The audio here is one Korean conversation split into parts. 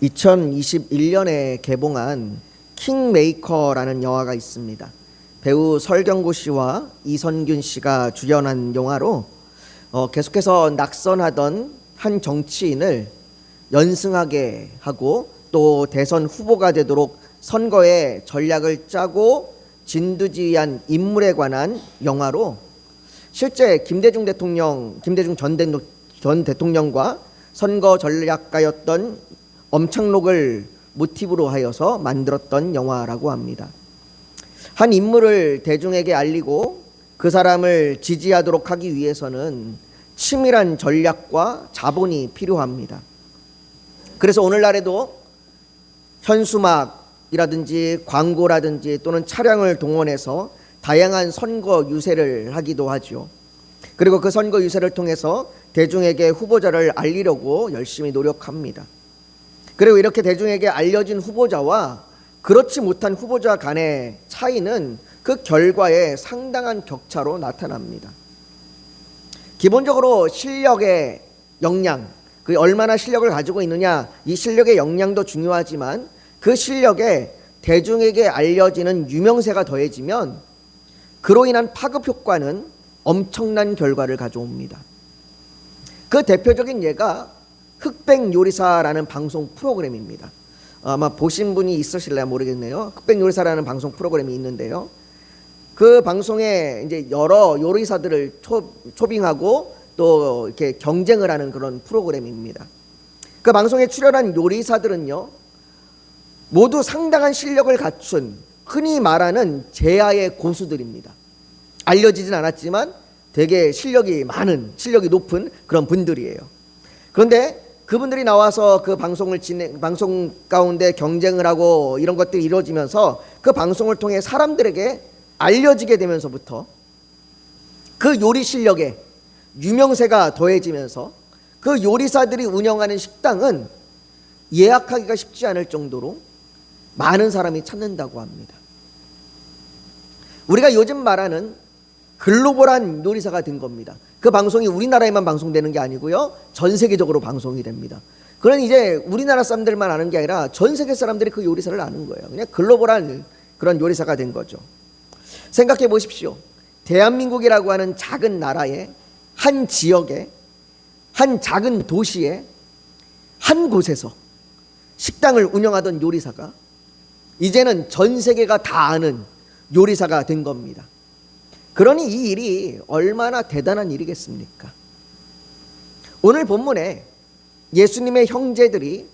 2021년에 개봉한 킹메이커라는 영화가 있습니다. 배우 설경구 씨와 이선균 씨가 주연한 영화로 계속해서 낙선하던 한 정치인을 연승하게 하고 또 대선 후보가 되도록 선거에 전략을 짜고 진두지휘한 인물에 관한 영화로 실제 김대중 전 대통령과 선거 전략가였던 엄창록을 모티브로 하여서 만들었던 영화라고 합니다. 한 인물을 대중에게 알리고 그 사람을 지지하도록 하기 위해서는 치밀한 전략과 자본이 필요합니다. 그래서 오늘날에도 현수막이라든지 광고라든지 또는 차량을 동원해서 다양한 선거 유세를 하기도 하죠. 그리고 그 선거 유세를 통해서 대중에게 후보자를 알리려고 열심히 노력합니다. 그리고 이렇게 대중에게 알려진 후보자와 그렇지 못한 후보자 간의 차이는 그 결과에 상당한 격차로 나타납니다. 기본적으로 실력의 역량, 그 얼마나 실력을 가지고 있느냐, 이 실력의 역량도 중요하지만 그 실력에 대중에게 알려지는 유명세가 더해지면 그로 인한 파급 효과는 엄청난 결과를 가져옵니다. 그 대표적인 예가 흑백요리사라는 방송 프로그램입니다. 아마 보신 분이 있으실래야 모르겠네요. 흑백요리사라는 방송 프로그램이 있는데요. 그 방송에 이제 여러 요리사들을 초빙하고 또 이렇게 경쟁을 하는 그런 프로그램입니다. 그 방송에 출연한 요리사들은요, 모두 상당한 실력을 갖춘 흔히 말하는 제야의 고수들입니다. 알려지진 않았지만 되게 실력이 높은 그런 분들이에요. 그런데 그분들이 나와서 그 방송 가운데 경쟁을 하고 이런 것들이 이루어지면서 그 방송을 통해 사람들에게 알려지게 되면서부터 그 요리 실력에 유명세가 더해지면서 그 요리사들이 운영하는 식당은 예약하기가 쉽지 않을 정도로 많은 사람이 찾는다고 합니다. 우리가 요즘 말하는 글로벌한 요리사가 된 겁니다. 그 방송이 우리나라에만 방송되는 게 아니고요, 전 세계적으로 방송이 됩니다. 그런 이제 우리나라 사람들만 아는 게 아니라 전 세계 사람들이 그 요리사를 아는 거예요. 그냥 글로벌한 그런 요리사가 된 거죠. 생각해 보십시오. 대한민국이라고 하는 작은 나라의 한 지역에, 한 작은 도시에, 한 곳에서 식당을 운영하던 요리사가 이제는 전 세계가 다 아는 요리사가 된 겁니다. 그러니 이 일이 얼마나 대단한 일이겠습니까? 오늘 본문에 예수님의 형제들이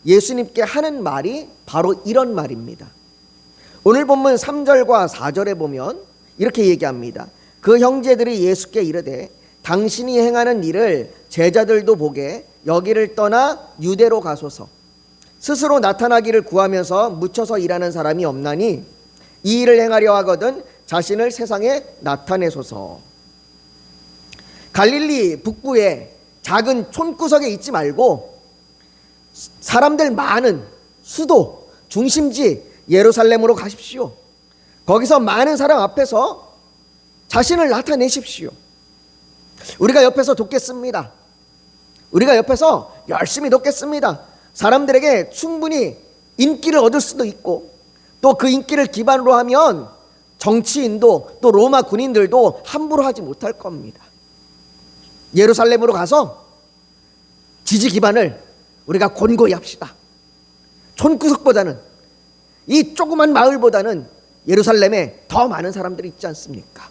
예수님께 하는 말이 바로 이런 말입니다. 오늘 본문 3절과 4절에 보면 이렇게 얘기합니다. 그 형제들이 예수께 이르되 당신이 행하는 일을 제자들도 보게 여기를 떠나 유대로 가소서. 스스로 나타나기를 구하면서 묻혀서 일하는 사람이 없나니 이 일을 행하려 하거든 자신을 세상에 나타내소서. 갈릴리 북부의 작은 촌구석에 있지 말고 사람들 많은 수도 중심지 예루살렘으로 가십시오. 거기서 많은 사람 앞에서 자신을 나타내십시오. 우리가 옆에서 돕겠습니다. 우리가 옆에서 열심히 돕겠습니다. 사람들에게 충분히 인기를 얻을 수도 있고 또 그 인기를 기반으로 하면 정치인도 또 로마 군인들도 함부로 하지 못할 겁니다. 예루살렘으로 가서 지지 기반을 우리가 권고히 합시다. 촌구석보다는, 이 조그만 마을보다는 예루살렘에 더 많은 사람들이 있지 않습니까?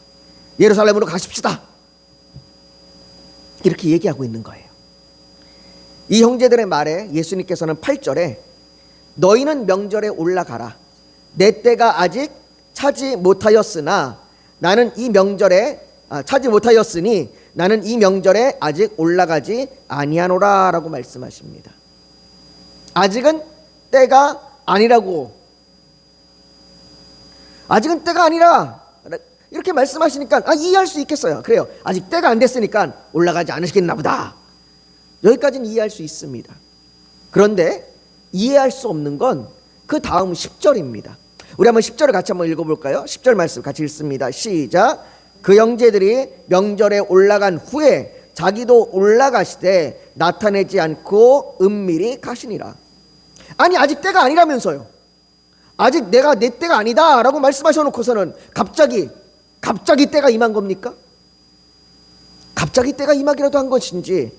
예루살렘으로 가십시다. 이렇게 얘기하고 있는 거예요. 이 형제들의 말에 예수님께서는 8절에 너희는 명절에 올라가라. 내 때가 아직 차지 못하였으니 나는 이 명절에 아직 올라가지 아니하노라 라고 말씀하십니다. 아직은 때가 아니라고, 아직은 때가 아니라 이렇게 말씀하시니까 이해할 수 있겠어요. 그래요, 아직 때가 안 됐으니까 올라가지 않으시겠나 보다. 여기까지는 이해할 수 있습니다. 그런데 이해할 수 없는 건 그 다음 10절입니다. 우리 한번 10절을 같이 한번 읽어볼까요? 10절 말씀 같이 읽습니다. 시작. 그 형제들이 명절에 올라간 후에 자기도 올라가시되 나타내지 않고 은밀히 가시니라. 아니 아직 때가 아니라면서요. 아직 내 때가 아니다 라고 말씀하셔놓고서는 갑자기 때가 임한 겁니까? 갑자기 때가 임하기라도 한 것인지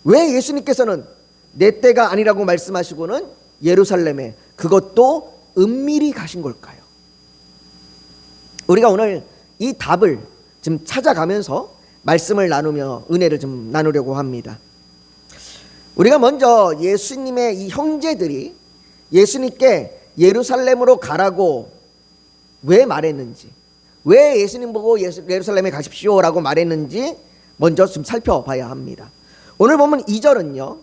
왜 예수님께서는 내 때가 아니라고 말씀하시고는 예루살렘에 그것도 은밀히 가신 걸까요? 우리가 오늘 이 답을 좀 찾아가면서 말씀을 나누며 은혜를 좀 나누려고 합니다. 우리가 먼저 예수님의 이 형제들이 예수님께 예루살렘으로 가라고 왜 말했는지, 왜 예수님 보고 예루살렘에 가십시오라고 말했는지 먼저 좀 살펴봐야 합니다. 오늘 보면 2절은요,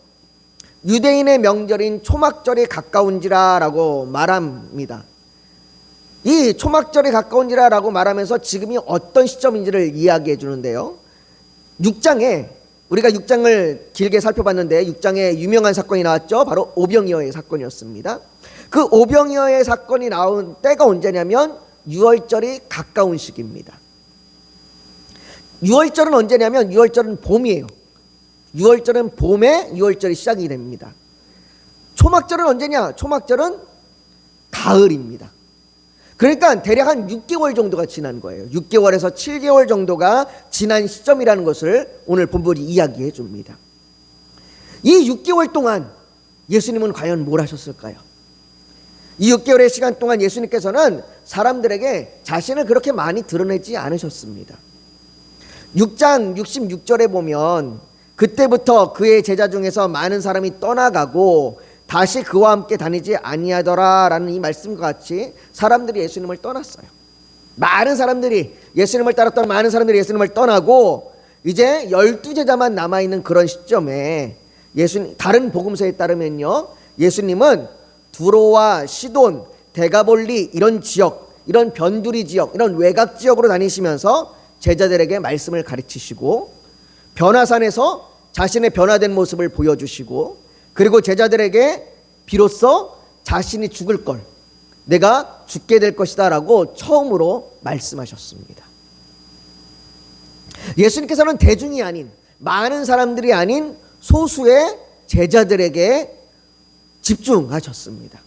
유대인의 명절인 초막절이 가까운지라 라고 말합니다. 이 초막절이 가까운지라 라고 말하면서 지금이 어떤 시점인지를 이야기해 주는데요, 6장에 우리가 6장을 길게 살펴봤는데 6장에 유명한 사건이 나왔죠. 바로 오병이어의 사건이었습니다. 그 오병이어의 사건이 나온 때가 언제냐면 6월절이 가까운 시기입니다. 6월절은 언제냐면 6월절은 봄이에요. 6월절은 봄에 6월절이 시작이 됩니다. 초막절은 언제냐? 초막절은 가을입니다. 그러니까 대략 한 6개월 정도가 지난 거예요. 6개월에서 7개월 정도가 지난 시점이라는 것을 오늘 본문이 이야기해 줍니다. 이 6개월 동안 예수님은 과연 뭘 하셨을까요? 이 6개월의 시간 동안 예수님께서는 사람들에게 자신을 그렇게 많이 드러내지 않으셨습니다. 6장 66절에 보면 그때부터 그의 제자 중에서 많은 사람이 떠나가고 다시 그와 함께 다니지 아니하더라라는 이 말씀과 같이 사람들이 예수님을 떠났어요. 많은 사람들이 예수님을 따랐던 많은 사람들이 예수님을 떠나고 이제 12제자만 남아있는 그런 시점에 다른 복음서에 따르면요, 예수님은 두로와 시돈, 데가볼리 이런 지역, 이런 변두리 지역, 이런 외곽 지역으로 다니시면서 제자들에게 말씀을 가르치시고 변화산에서 자신의 변화된 모습을 보여주시고 그리고 제자들에게 비로소 자신이 죽을 걸, 내가 죽게 될 것이다 라고 처음으로 말씀하셨습니다. 예수님께서는 대중이 아닌, 많은 사람들이 아닌 소수의 제자들에게 집중하셨습니다.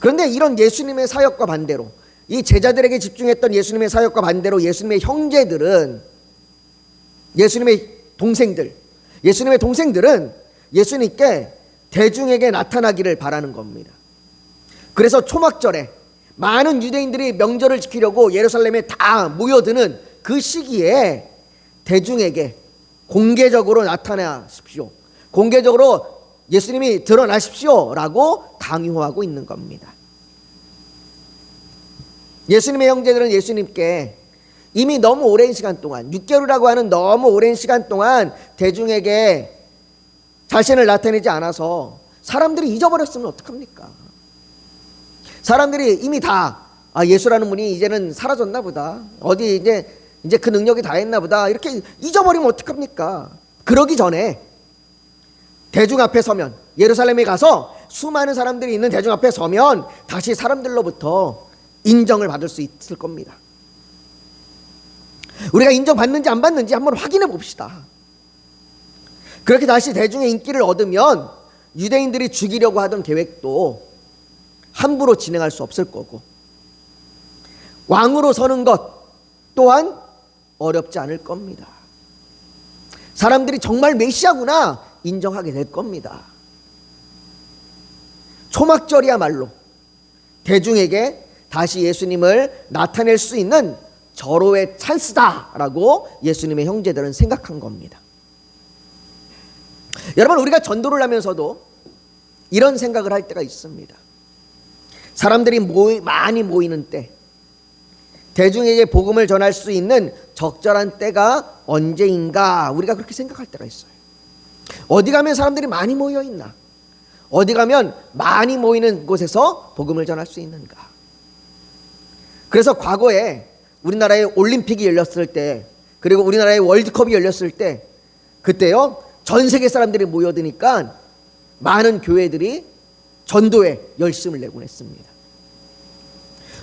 그런데 이런 예수님의 사역과 반대로, 이 제자들에게 집중했던 예수님의 사역과 반대로 예수님의 형제들은, 예수님의 동생들은 예수님께 대중에게 나타나기를 바라는 겁니다. 그래서 초막절에 많은 유대인들이 명절을 지키려고 예루살렘에 다 모여드는 그 시기에 대중에게 공개적으로 나타나십시오, 공개적으로 예수님이 드러나십시오 라고 강요하고 있는 겁니다. 예수님의 형제들은 예수님께 이미 너무 오랜 시간 동안, 6개월이라고 하는 너무 오랜 시간 동안 대중에게 자신을 나타내지 않아서 사람들이 잊어버렸으면 어떡합니까? 사람들이 이미 다 예수라는 분이 이제는 사라졌나 보다, 어디 이제 그 능력이 다 했나 보다, 이렇게 잊어버리면 어떡합니까? 그러기 전에 대중 앞에 서면, 예루살렘에 가서 수많은 사람들이 있는 대중 앞에 서면 다시 사람들로부터 인정을 받을 수 있을 겁니다. 우리가 인정받는지 안 받는지 한번 확인해 봅시다. 그렇게 다시 대중의 인기를 얻으면 유대인들이 죽이려고 하던 계획도 함부로 진행할 수 없을 거고, 왕으로 서는 것 또한 어렵지 않을 겁니다. 사람들이 정말 메시아구나 인정하게 될 겁니다. 초막절이야말로 대중에게 다시 예수님을 나타낼 수 있는 절호의 찬스다라고 예수님의 형제들은 생각한 겁니다. 여러분, 우리가 전도를 하면서도 이런 생각을 할 때가 있습니다. 사람들이 많이 모이는 때, 대중에게 복음을 전할 수 있는 적절한 때가 언제인가, 우리가 그렇게 생각할 때가 있어요. 어디 가면 사람들이 많이 모여 있나? 어디 가면 많이 모이는 곳에서 복음을 전할 수 있는가? 그래서 과거에 우리나라의 올림픽이 열렸을 때, 그리고 우리나라의 월드컵이 열렸을 때, 그때요 전 세계 사람들이 모여드니까 많은 교회들이 전도에 열심을 내곤 했습니다.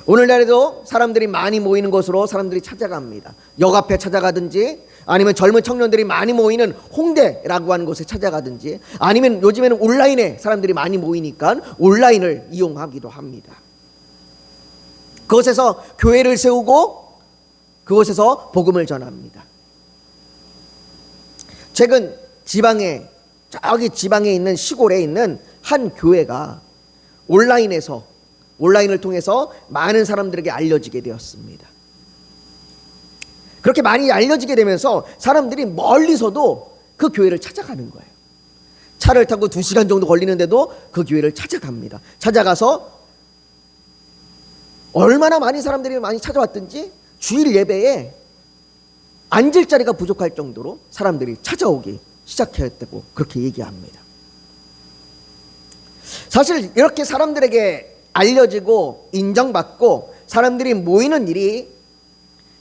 오늘날에도 사람들이 많이 모이는 곳으로 사람들이 찾아갑니다. 역 앞에 찾아가든지 아니면 젊은 청년들이 많이 모이는 홍대라고 하는 곳에 찾아가든지, 아니면 요즘에는 온라인에 사람들이 많이 모이니까 온라인을 이용하기도 합니다. 그곳에서 교회를 세우고 그곳에서 복음을 전합니다. 최근 저기 지방에 있는 시골에 있는 한 교회가 온라인을 통해서 많은 사람들에게 알려지게 되었습니다. 그렇게 많이 알려지게 되면서 사람들이 멀리서도 그 교회를 찾아가는 거예요. 차를 타고 2시간 정도 걸리는데도 그 교회를 찾아갑니다. 찾아가서 얼마나 많은 사람들이 많이 찾아왔든지 주일 예배에 앉을 자리가 부족할 정도로 사람들이 찾아오기 시작했다고 그렇게 얘기합니다. 사실 이렇게 사람들에게 알려지고 인정받고 사람들이 모이는 일이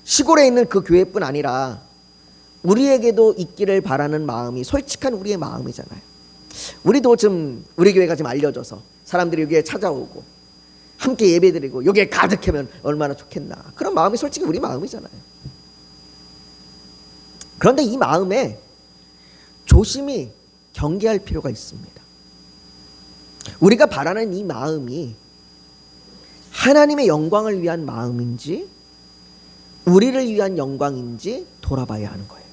시골에 있는 그 교회뿐 아니라 우리에게도 있기를 바라는 마음이 솔직한 우리의 마음이잖아요. 우리도 좀 우리 교회가 좀 알려져서 사람들이 여기에 찾아오고 함께 예배드리고 여기에 가득하면 얼마나 좋겠나, 그런 마음이 솔직히 우리 마음이잖아요. 그런데 이 마음에 조심히 경계할 필요가 있습니다. 우리가 바라는 이 마음이 하나님의 영광을 위한 마음인지 우리를 위한 영광인지 돌아봐야 하는 거예요.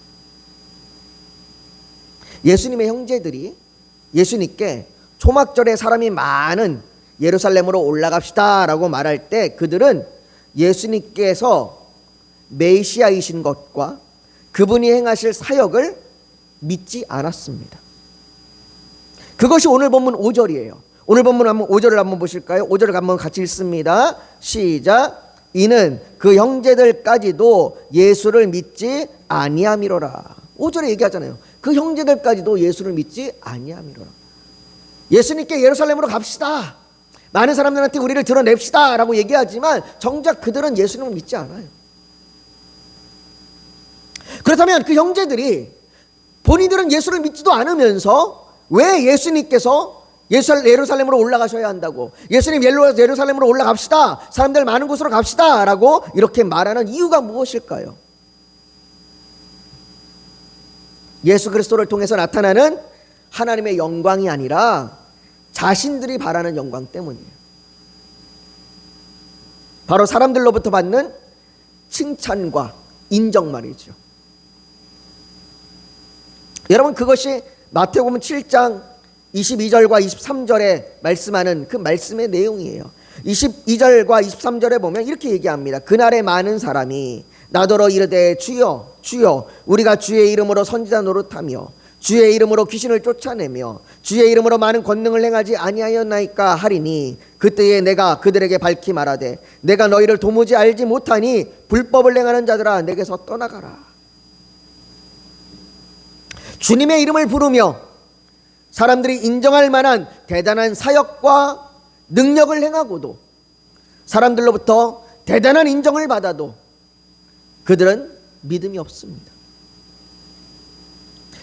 예수님의 형제들이 예수님께 초막절에 사람이 많은 예루살렘으로 올라갑시다 라고 말할 때 그들은 예수님께서 메시아이신 것과 그분이 행하실 사역을 믿지 않았습니다. 그것이 오늘 본문 5절이에요. 오늘 본문 5절을 한번 보실까요? 5절을 한번 같이 읽습니다. 시작. 이는 그 형제들까지도 예수를 믿지 아니함이로라. 5절에 얘기하잖아요. 그 형제들까지도 예수를 믿지 아니함이로라. 예수님께 예루살렘으로 갑시다, 많은 사람들한테 우리를 드러냅시다 라고 얘기하지만 정작 그들은 예수님을 믿지 않아요. 그렇다면 그 형제들이 본인들은 예수를 믿지도 않으면서 왜 예수님께서 예루살렘으로 올라가셔야 한다고, 예수님 예루살렘으로 올라갑시다, 사람들 많은 곳으로 갑시다 라고 이렇게 말하는 이유가 무엇일까요? 예수 그리스도를 통해서 나타나는 하나님의 영광이 아니라 자신들이 바라는 영광 때문이에요. 바로 사람들로부터 받는 칭찬과 인정 말이죠. 여러분, 그것이 마태복음 7장 22절과 23절에 말씀하는 그 말씀의 내용이에요. 22절과 23절에 보면 이렇게 얘기합니다. 그날에 많은 사람이 나더러 이르되 주여 주여 우리가 주의 이름으로 선지자 노릇하며 주의 이름으로 귀신을 쫓아내며 주의 이름으로 많은 권능을 행하지 아니하였나이까 하리니 그때에 내가 그들에게 밝히 말하되 내가 너희를 도무지 알지 못하니 불법을 행하는 자들아 내게서 떠나가라. 주님의 이름을 부르며 사람들이 인정할 만한 대단한 사역과 능력을 행하고도 사람들로부터 대단한 인정을 받아도 그들은 믿음이 없습니다.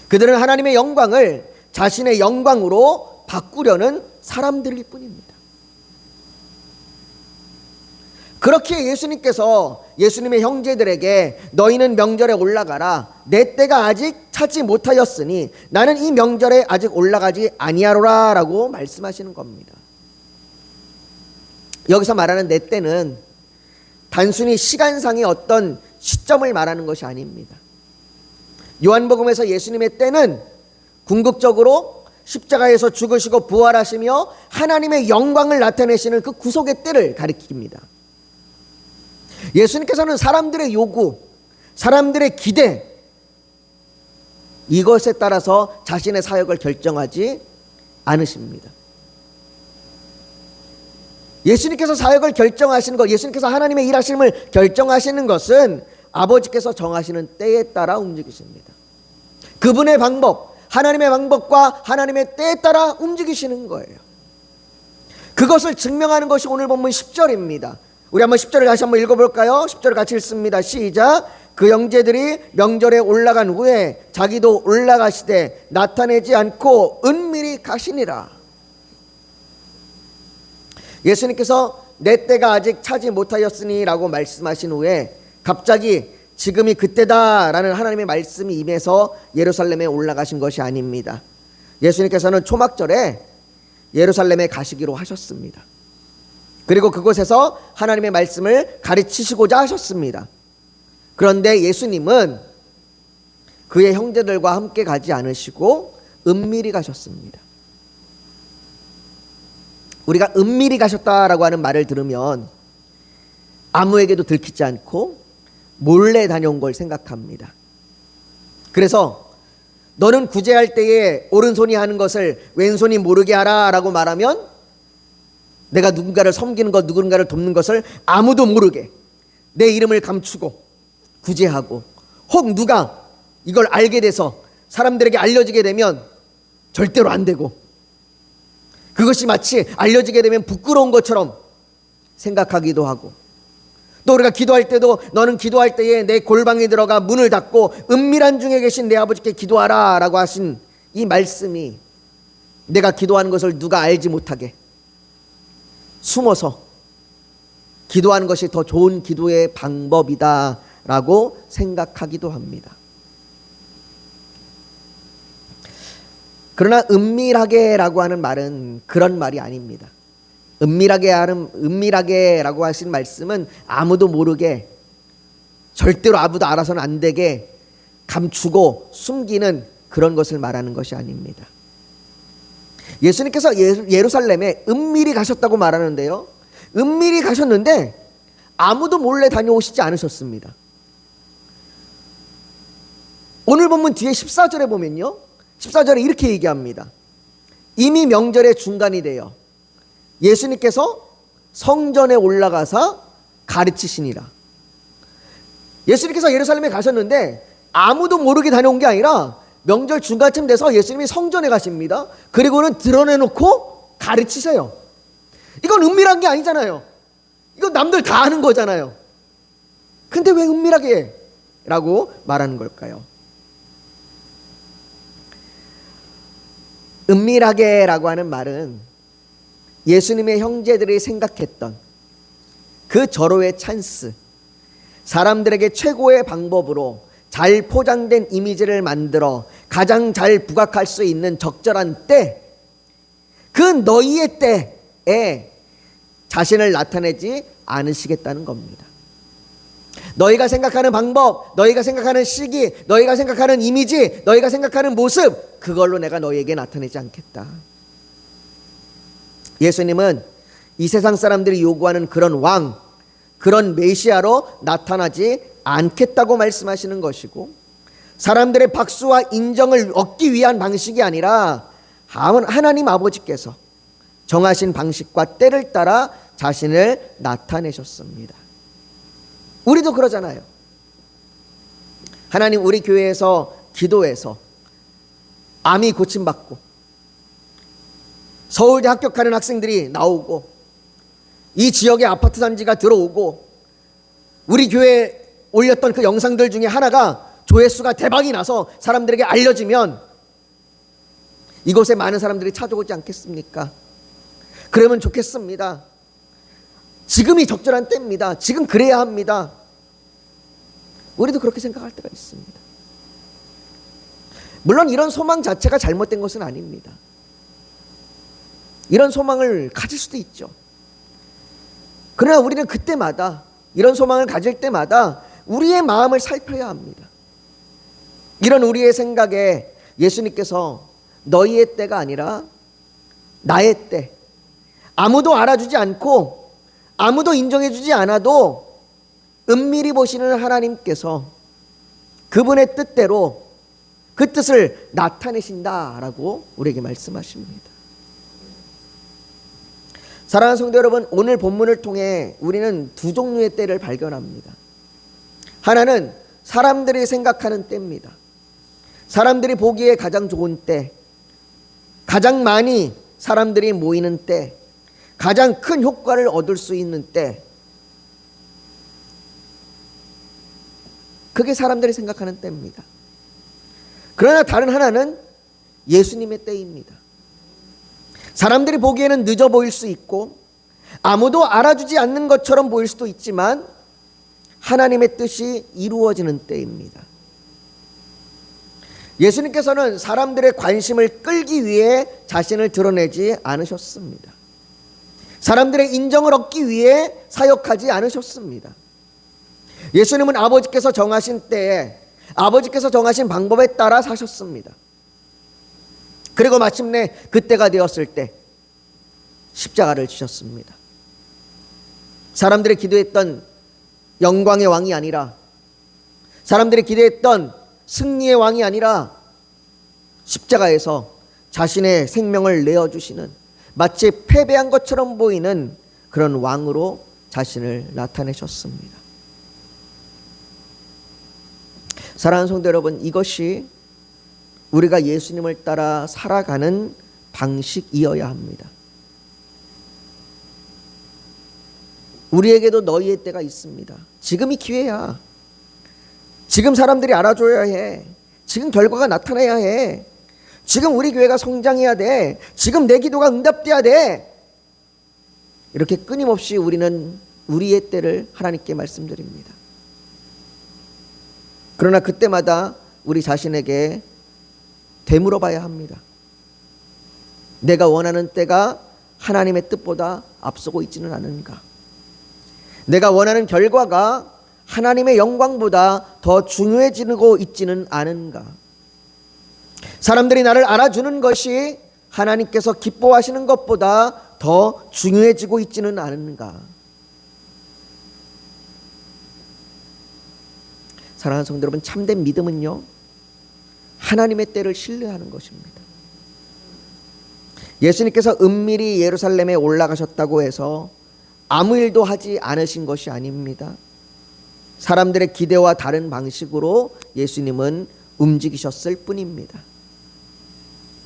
그들은 하나님의 영광을 자신의 영광으로 바꾸려는 사람들일 뿐입니다. 그렇게 예수님께서 예수님의 형제들에게 너희는 명절에 올라가라, 내 때가 아직 차지 못하였으니 나는 이 명절에 아직 올라가지 아니하노라 라고 말씀하시는 겁니다. 여기서 말하는 내 때는 단순히 시간상의 어떤 시점을 말하는 것이 아닙니다. 요한복음에서 예수님의 때는 궁극적으로 십자가에서 죽으시고 부활하시며 하나님의 영광을 나타내시는 그 구속의 때를 가리킵니다. 예수님께서는 사람들의 요구, 사람들의 기대, 이것에 따라서 자신의 사역을 결정하지 않으십니다. 예수님께서 사역을 결정하시는 것, 예수님께서 하나님의 일하심을 결정하시는 것은 아버지께서 정하시는 때에 따라 움직이십니다. 그분의 방법, 하나님의 방법과 하나님의 때에 따라 움직이시는 거예요. 그것을 증명하는 것이 오늘 본문 10절입니다. 우리 한번 10절을 다시 한번 읽어볼까요? 10절을 같이 읽습니다. 시작. 그 형제들이 명절에 올라간 후에 자기도 올라가시되 나타내지 않고 은밀히 가시니라. 예수님께서 내 때가 아직 차지 못하였으니 라고 말씀하신 후에 갑자기 지금이 그때다라는 하나님의 말씀이 임해서 예루살렘에 올라가신 것이 아닙니다. 예수님께서는 초막절에 예루살렘에 가시기로 하셨습니다. 그리고 그곳에서 하나님의 말씀을 가르치시고자 하셨습니다. 그런데 예수님은 그의 형제들과 함께 가지 않으시고 은밀히 가셨습니다. 우리가 은밀히 가셨다라고 하는 말을 들으면 아무에게도 들키지 않고 몰래 다녀온 걸 생각합니다. 그래서 너는 구제할 때에 오른손이 하는 것을 왼손이 모르게 하라 라고 말하면 내가 누군가를 섬기는 것, 누군가를 돕는 것을 아무도 모르게 내 이름을 감추고 구제하고, 혹 누가 이걸 알게 돼서 사람들에게 알려지게 되면 절대로 안 되고, 그것이 마치 알려지게 되면 부끄러운 것처럼 생각하기도 하고, 또 우리가 기도할 때도 너는 기도할 때에 내 골방에 들어가 문을 닫고 은밀한 중에 계신 내 아버지께 기도하라 라고 하신 이 말씀이 내가 기도하는 것을 누가 알지 못하게 숨어서 기도하는 것이 더 좋은 기도의 방법이다 라고 생각하기도 합니다. 그러나 은밀하게 라고 하는 말은 그런 말이 아닙니다. 은밀하게 라고 하신 말씀은 아무도 모르게, 절대로 아무도 알아서는 안 되게 감추고 숨기는 그런 것을 말하는 것이 아닙니다. 예수님께서 예루살렘에 은밀히 가셨다고 말하는데요, 은밀히 가셨는데 아무도 몰래 다녀오시지 않으셨습니다. 오늘 본문 뒤에 14절에 보면요, 14절에 이렇게 얘기합니다. 이미 명절의 중간이 되어 예수님께서 성전에 올라가사 가르치시니라. 예수님께서 예루살렘에 가셨는데 아무도 모르게 다녀온 게 아니라 명절 중간쯤 돼서 예수님이 성전에 가십니다. 그리고는 드러내놓고 가르치세요. 이건 은밀한 게 아니잖아요. 이건 남들 다 아는 거잖아요. 근데 왜 은밀하게 라고 말하는 걸까요? 은밀하게 라고 하는 말은 예수님의 형제들이 생각했던 그 절호의 찬스, 사람들에게 최고의 방법으로 잘 포장된 이미지를 만들어 가장 잘 부각할 수 있는 적절한 때, 그 너희의 때에 자신을 나타내지 않으시겠다는 겁니다. 너희가 생각하는 방법, 너희가 생각하는 시기, 너희가 생각하는 이미지, 너희가 생각하는 모습, 그걸로 내가 너희에게 나타내지 않겠다. 예수님은 이 세상 사람들이 요구하는 그런 왕, 그런 메시아로 나타나지 않겠다고 말씀하시는 것이고, 사람들의 박수와 인정을 얻기 위한 방식이 아니라 하나님 아버지께서 정하신 방식과 때를 따라 자신을 나타내셨습니다. 우리도 그러잖아요. 하나님, 우리 교회에서 기도해서 암이 고침받고 서울대 합격하는 학생들이 나오고 이 지역의 아파트 단지가 들어오고 우리 교회에 올렸던 그 영상들 중에 하나가 조회수가 대박이 나서 사람들에게 알려지면 이곳에 많은 사람들이 찾아오지 않겠습니까? 그러면 좋겠습니다. 지금이 적절한 때입니다. 지금 그래야 합니다. 우리도 그렇게 생각할 때가 있습니다. 물론 이런 소망 자체가 잘못된 것은 아닙니다. 이런 소망을 가질 수도 있죠. 그러나 우리는 그때마다, 이런 소망을 가질 때마다 우리의 마음을 살펴야 합니다. 이런 우리의 생각에 예수님께서 너희의 때가 아니라 나의 때, 아무도 알아주지 않고 아무도 인정해주지 않아도 은밀히 보시는 하나님께서 그분의 뜻대로 그 뜻을 나타내신다라고 우리에게 말씀하십니다. 사랑하는 성도 여러분, 오늘 본문을 통해 우리는 두 종류의 때를 발견합니다. 하나는 사람들이 생각하는 때입니다. 사람들이 보기에 가장 좋은 때, 가장 많이 사람들이 모이는 때, 가장 큰 효과를 얻을 수 있는 때, 그게 사람들이 생각하는 때입니다. 그러나 다른 하나는 예수님의 때입니다. 사람들이 보기에는 늦어 보일 수 있고 아무도 알아주지 않는 것처럼 보일 수도 있지만 하나님의 뜻이 이루어지는 때입니다. 예수님께서는 사람들의 관심을 끌기 위해 자신을 드러내지 않으셨습니다. 사람들의 인정을 얻기 위해 사역하지 않으셨습니다. 예수님은 아버지께서 정하신 때에 아버지께서 정하신 방법에 따라 사셨습니다. 그리고 마침내 그때가 되었을 때 십자가를 지셨습니다. 사람들이 기도했던 영광의 왕이 아니라, 사람들이 기대했던 승리의 왕이 아니라 십자가에서 자신의 생명을 내어주시는, 마치 패배한 것처럼 보이는 그런 왕으로 자신을 나타내셨습니다. 사랑하는 성도 여러분, 이것이 우리가 예수님을 따라 살아가는 방식이어야 합니다. 우리에게도 너희의 때가 있습니다. 지금이 기회야. 지금 사람들이 알아줘야 해. 지금 결과가 나타나야 해. 지금 우리 교회가 성장해야 돼. 지금 내 기도가 응답돼야 돼. 이렇게 끊임없이 우리는 우리의 때를 하나님께 말씀드립니다. 그러나 그때마다 우리 자신에게 되물어봐야 합니다. 내가 원하는 때가 하나님의 뜻보다 앞서고 있지는 않은가? 내가 원하는 결과가 하나님의 영광보다 더 중요해지고 있지는 않은가? 사람들이 나를 알아주는 것이 하나님께서 기뻐하시는 것보다 더 중요해지고 있지는 않은가? 사랑하는 성도 여러분, 참된 믿음은요, 하나님의 때를 신뢰하는 것입니다. 예수님께서 은밀히 예루살렘에 올라가셨다고 해서 아무 일도 하지 않으신 것이 아닙니다. 사람들의 기대와 다른 방식으로 예수님은 움직이셨을 뿐입니다.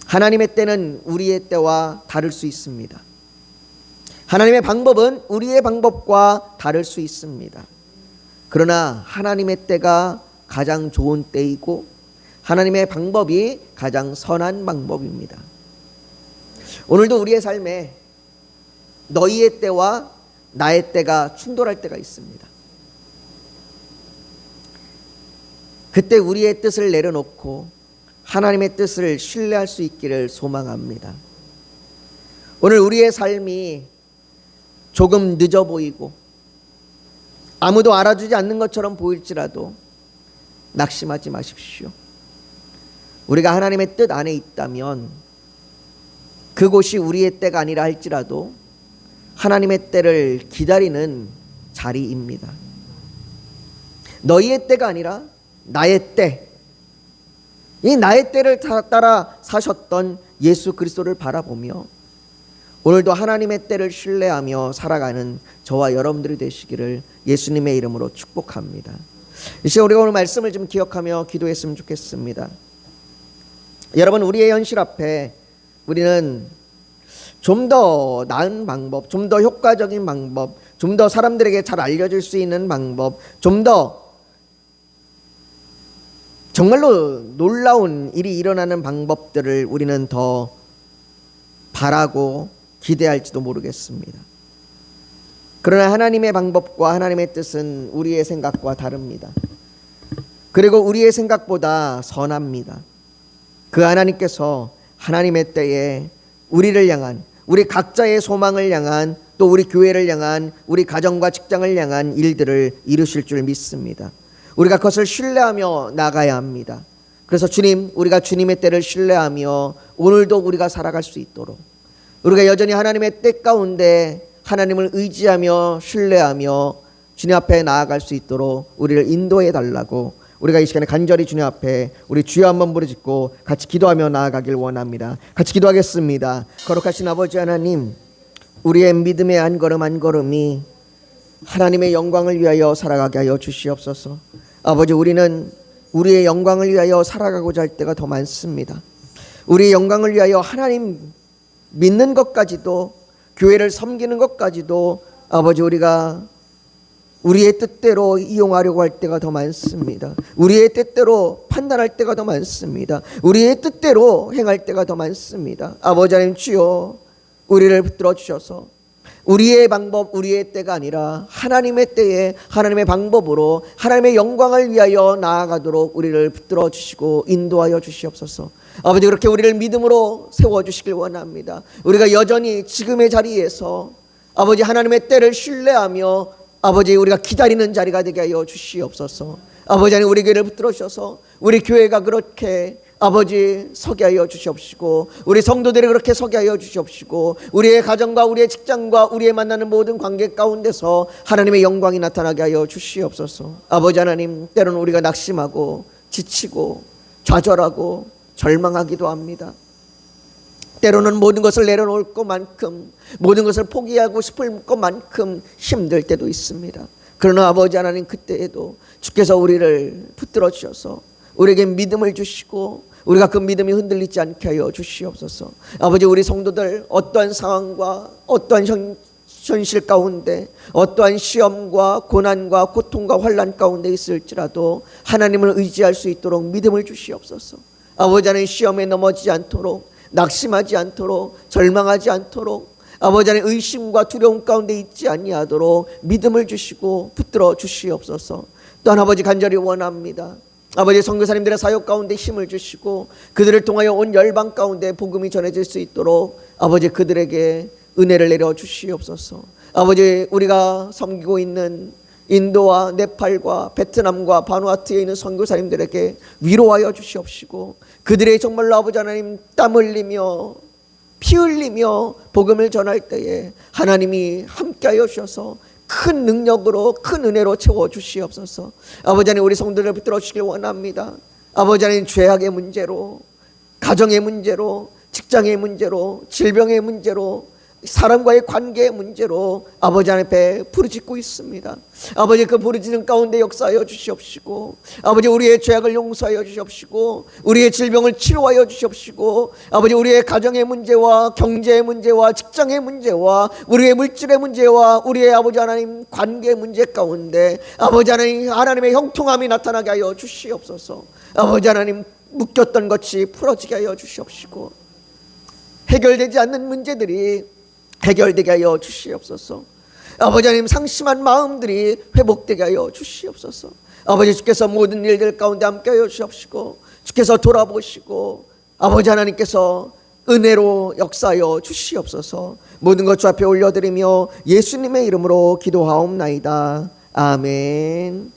하나님의 때는 우리의 때와 다를 수 있습니다. 하나님의 방법은 우리의 방법과 다를 수 있습니다. 그러나 하나님의 때가 가장 좋은 때이고 하나님의 방법이 가장 선한 방법입니다. 오늘도 우리의 삶에 너희의 때와 나의 때가 충돌할 때가 있습니다. 그때 우리의 뜻을 내려놓고 하나님의 뜻을 신뢰할 수 있기를 소망합니다. 오늘 우리의 삶이 조금 늦어 보이고 아무도 알아주지 않는 것처럼 보일지라도 낙심하지 마십시오. 우리가 하나님의 뜻 안에 있다면 그곳이 우리의 때가 아니라 할지라도 하나님의 때를 기다리는 자리입니다. 너희의 때가 아니라 나의 때, 이 나의 때를 따라 사셨던 예수 그리스도를 바라보며 오늘도 하나님의 때를 신뢰하며 살아가는 저와 여러분들이 되시기를 예수님의 이름으로 축복합니다. 이제 우리가 오늘 말씀을 좀 기억하며 기도했으면 좋겠습니다. 여러분, 우리의 현실 앞에 우리는 좀 더 나은 방법, 좀 더 효과적인 방법, 좀 더 사람들에게 잘 알려질 수 있는 방법, 좀 더 정말로 놀라운 일이 일어나는 방법들을 우리는 더 바라고 기대할지도 모르겠습니다. 그러나 하나님의 방법과 하나님의 뜻은 우리의 생각과 다릅니다. 그리고 우리의 생각보다 선합니다. 그 하나님께서 하나님의 때에 우리를 향한, 우리 각자의 소망을 향한, 또 우리 교회를 향한, 우리 가정과 직장을 향한 일들을 이루실 줄 믿습니다. 우리가 그것을 신뢰하며 나가야 합니다. 그래서 주님, 우리가 주님의 때를 신뢰하며 오늘도 우리가 살아갈 수 있도록, 우리가 여전히 하나님의 때 가운데 하나님을 의지하며 신뢰하며 주님 앞에 나아갈 수 있도록 우리를 인도해 달라고 우리가 이 시간에 간절히 주님 앞에 우리 주여 한번 부르짖고 같이 기도하며 나아가길 원합니다. 같이 기도하겠습니다. 거룩하신 아버지 하나님, 우리의 믿음의 한 걸음 한 걸음이 하나님의 영광을 위하여 살아가게 하여 주시옵소서. 아버지, 우리는 우리의 영광을 위하여 살아가고자 할 때가 더 많습니다. 우리의 영광을 위하여 하나님 믿는 것까지도, 교회를 섬기는 것까지도 아버지 우리가 우리의 뜻대로 이용하려고 할 때가 더 많습니다. 우리의 뜻대로 판단할 때가 더 많습니다. 우리의 뜻대로 행할 때가 더 많습니다. 아버지 하나님, 주여 우리를 붙들어 주셔서 우리의 방법, 우리의 때가 아니라 하나님의 때에 하나님의 방법으로 하나님의 영광을 위하여 나아가도록 우리를 붙들어 주시고 인도하여 주시옵소서. 아버지, 그렇게 우리를 믿음으로 세워주시길 원합니다. 우리가 여전히 지금의 자리에서 아버지 하나님의 때를 신뢰하며 아버지 우리가 기다리는 자리가 되게 하여 주시옵소서. 아버지 하나님, 우리 교회를 붙들어 주셔서 우리 교회가 그렇게 아버지 서게 하여 주시옵시고, 우리 성도들이 그렇게 서게 하여 주시옵시고, 우리의 가정과 우리의 직장과 우리의 만나는 모든 관계 가운데서 하나님의 영광이 나타나게 하여 주시옵소서. 아버지 하나님, 때로는 우리가 낙심하고 지치고 좌절하고 절망하기도 합니다. 때로는 모든 것을 내려놓을 것만큼, 모든 것을 포기하고 싶을 것만큼 힘들 때도 있습니다. 그러나 아버지 하나님, 그때에도 주께서 우리를 붙들어 주셔서 우리에게 믿음을 주시고 우리가 그 믿음이 흔들리지 않게 하여 주시옵소서. 아버지, 우리 성도들 어떠한 상황과 어떠한 현실 가운데, 어떠한 시험과 고난과 고통과 환난 가운데 있을지라도 하나님을 의지할 수 있도록 믿음을 주시옵소서. 아버지 하나님, 시험에 넘어지지 않도록, 낙심하지 않도록, 절망하지 않도록, 아버지 하나님, 의심과 두려움 가운데 있지 아니하도록 믿음을 주시고 붙들어 주시옵소서. 또한 아버지, 간절히 원합니다. 아버지, 선교사님들의 사역 가운데 힘을 주시고 그들을 통하여 온 열방 가운데 복음이 전해질 수 있도록 아버지 그들에게 은혜를 내려 주시옵소서. 아버지, 우리가 섬기고 있는 인도와 네팔과 베트남과 바누아투에 있는 선교사님들에게 위로하여 주시옵시고, 그들의 정말로 아버지 하나님 땀 흘리며 피 흘리며 복음을 전할 때에 하나님이 함께하여 주셔서 큰 능력으로 큰 은혜로 채워 주시옵소서. 아버지 하나님, 우리 성도들을 붙들어 주시길 원합니다. 아버지 하나님, 죄악의 문제로, 가정의 문제로, 직장의 문제로, 질병의 문제로, 사람과의 관계의 문제로 아버지 앞에 부르짖고 있습니다. 아버지, 그 부르짖는 가운데 역사하여 주시옵시고, 아버지 우리의 죄악을 용서하여 주시옵시고, 우리의 질병을 치료하여 주시옵시고, 아버지 우리의 가정의 문제와 경제의 문제와 직장의 문제와 우리의 물질의 문제와 우리의 아버지 하나님 관계의 문제 가운데 아버지 하나님, 하나님의 형통함이 나타나게 하여 주시옵소서. 아버지 하나님, 묶였던 것이 풀어지게 하여 주시옵시고, 해결되지 않는 문제들이 해결되게 하여 주시옵소서. 아버지 하나님, 상심한 마음들이 회복되게 하여 주시옵소서. 아버지, 주께서 모든 일들 가운데 함께 하여 주시옵시고, 주께서 돌아보시고 아버지 하나님께서 은혜로 역사하여 주시옵소서. 모든 것 주 앞에 올려드리며 예수님의 이름으로 기도하옵나이다. 아멘.